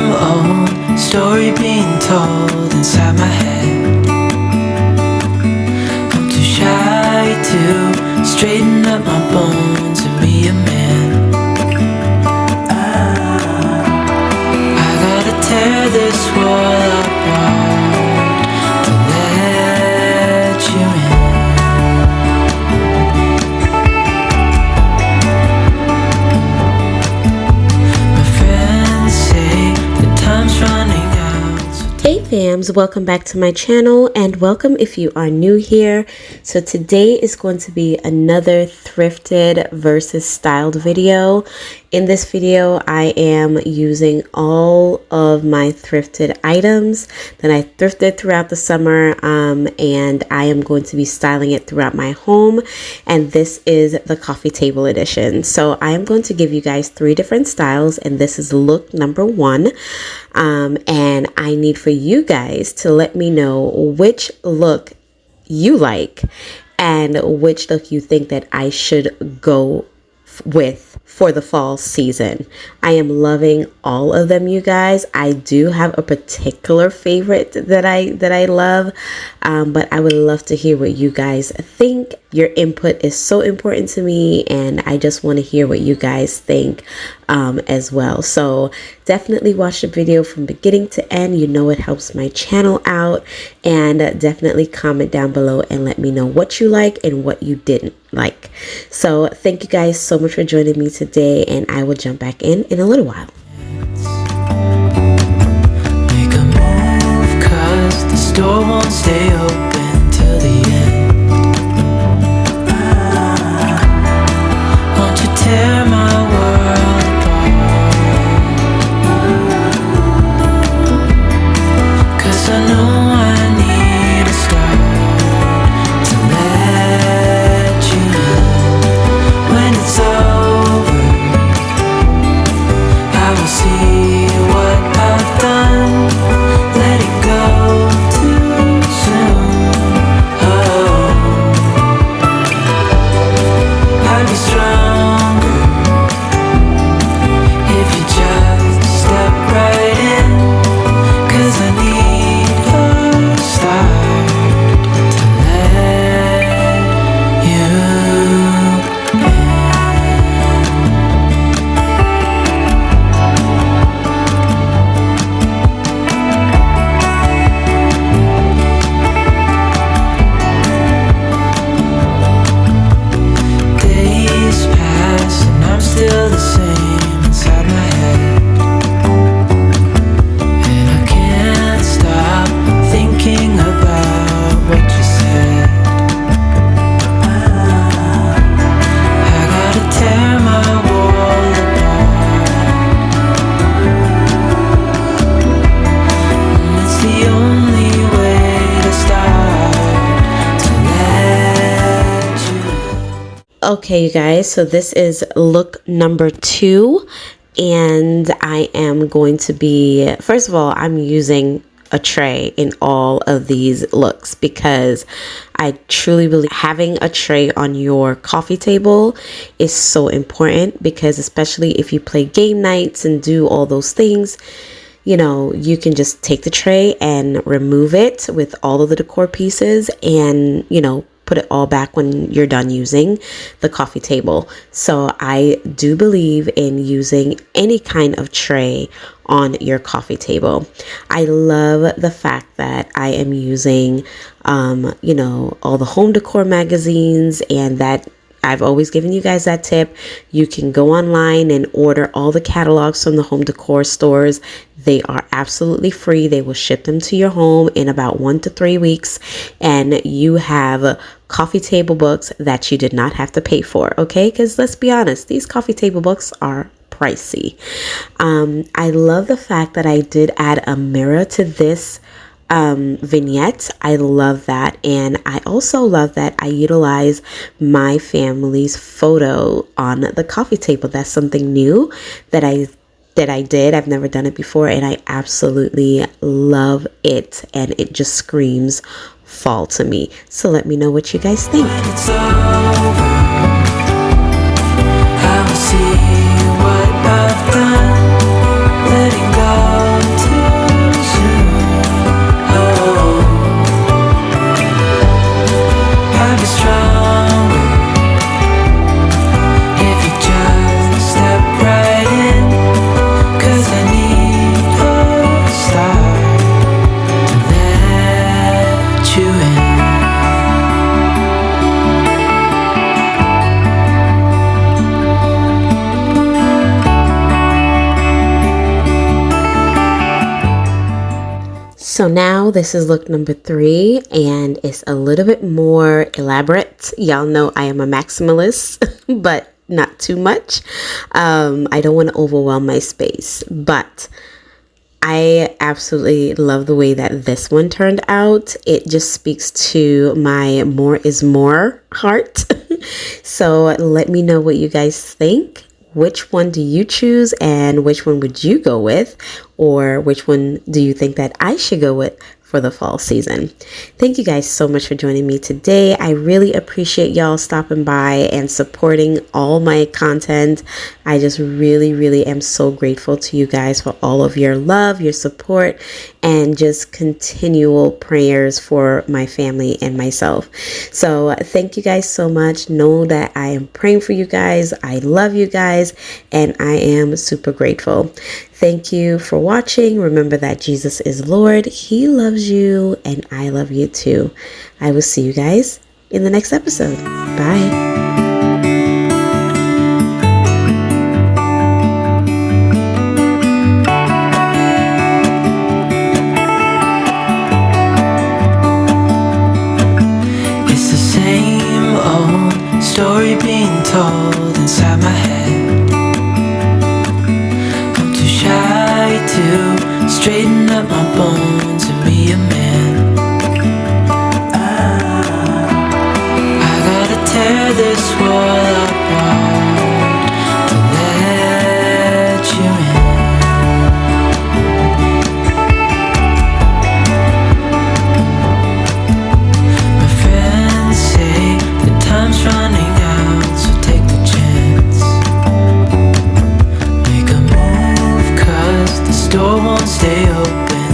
some old story being told inside my head. I'm too shy to straighten up my bones and be a man. I gotta tear this wall apart to let you in. Hey fams, welcome back to my channel and welcome if you are new here. So today is going to be another thrifted versus styled video. In this video, I am using all of my thrifted items that I thrifted throughout the summer, and I am going to be styling it throughout my home. And this is the coffee table edition. So I am going to give you guys 3 different styles, and this is look number 1. And I need for you guys to let me know which look you like and which look you think that I should go with for the fall season. I am loving all of them, you guys. I do have a particular favorite that I love, but I would love to hear what you guys think. Your input is so important to me, and I just want to hear what you guys think as well. So definitely watch the video from beginning to end. You know it helps my channel out, and definitely comment down below and let me know what you like and what you didn't like. So thank you guys so much for joining me today, and I will jump back in a little while. Make a move, 'cause the store won't stay open till the end. Won't you tear my world apart? 'Cause I know I need a start to let you in. When it's over, I will see what I've done. Letting go too soon. Oh, I'd be stronger if you just step right in. 'Cause I need a start to let you in. Days pass and I'm still the same inside my head. And I can't stop thinking about what you said. I gotta tear my wall apart. And it's the only way to start to let you. Okay, you guys, so this is look number 2, and I am going to be, first of all, I'm using a tray in all of these looks because I truly believe having a tray on your coffee table is so important, because especially if you play game nights and do all those things, you know, you can just take the tray and remove it with all of the decor pieces and, you know, put it all back when you're done using the coffee table. So I do believe in using any kind of tray on your coffee table. I love the fact that I am using, you know, all the home decor magazines, and that I've always given you guys that tip. You can go online and order all the catalogs from the home decor stores. They are absolutely free. They will ship them to your home in about 1 to 3 weeks, and you have coffee table books that you did not have to pay for, okay? Because let's be honest, these coffee table books are pricey. I love the fact that I did add a mirror to this vignette. I love that, and I also love that I utilize my family's photo on the coffee table. That's something new that I did. I've never done it before, and I absolutely love it, and it just screams fall to me. So let me know what you guys think. When it's over, I will see what I've done. Letting go So now this is look number 3, and it's a little bit more elaborate. Y'all know I am a maximalist, but not too much. I don't want to overwhelm my space, but I absolutely love the way that this one turned out. It just speaks to my more is more heart. So let me know what you guys think. Which one do you choose, and which one would you go with? Or which one do you think that I should go with for the fall season? Thank you guys so much for joining me today. I really appreciate y'all stopping by and supporting all my content. I just really am so grateful to you guys for all of your love, your support, and just continual prayers for my family and myself. So thank you guys so much. Know that I am praying for you guys. I love you guys, and I am super grateful. Thank you for watching. Remember that Jesus is Lord. He loves you, and I love you too. I will see you guys in the next episode. Bye. It's the same old story being told inside my head. I'm too shy to straighten up my bones and be a man. I gotta tear this world apart to let you in. My friends say the time's running out, so take the chance. Make a move, 'cause the store won't stay open